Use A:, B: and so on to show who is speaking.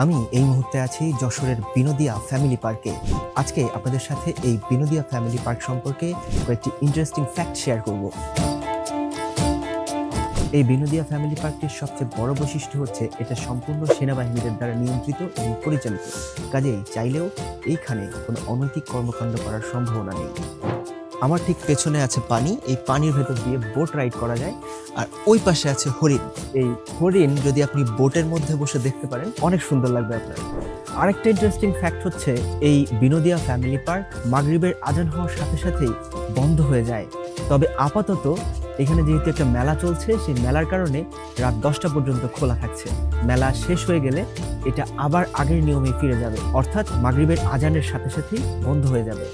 A: আমি এই মুহূর্তে আছি যশোরের বিনোদিয়া ফ্যামিলি পার্কে। আজকে আপনাদের সাথে এই বিনোদিয়া ফ্যামিলি পার্ক সম্পর্কে কয়েকটি ইন্টারেস্টিং ফ্যাক্ট শেয়ার করব। এই বিনোদিয়া ফ্যামিলি পার্কটির সবচেয়ে বড় বৈশিষ্ট্য হচ্ছে এটা সম্পূর্ণ সেনাবাহিনীদের দ্বারা নিয়ন্ত্রিত এবং পরিচালিত। কাজেই চাইলেও এইখানে কোনো অনৈতিক কর্মকাণ্ড করার সম্ভাবনা নেই। আমার ঠিক পেছনে আছে পানি, এই পানির ভেতর দিয়ে বোট রাইড করা যায়। আর ওই পাশে আছে হরিণ। এই হরিণ যদি আপনি বোটের মধ্যে বসে দেখতে পারেন অনেক সুন্দর লাগবে আপনার। আরেকটা ইন্টারেস্টিং ফ্যাক্ট হচ্ছে এই বিনোদিয়া ফ্যামিলি পার্ক মাগরিবের আজান হওয়ার সাথে সাথেই বন্ধ হয়ে যায়। তবে আপাতত এখানে যেহেতু একটা মেলা চলছে, সেই মেলার কারণে রাত 10টা পর্যন্ত খোলা থাকছে। মেলা শেষ হয়ে গেলে এটা আবার আগের নিয়মে ফিরে যাবে, অর্থাৎ মাগরিবের আজানের সাথে সাথেই বন্ধ হয়ে যাবে।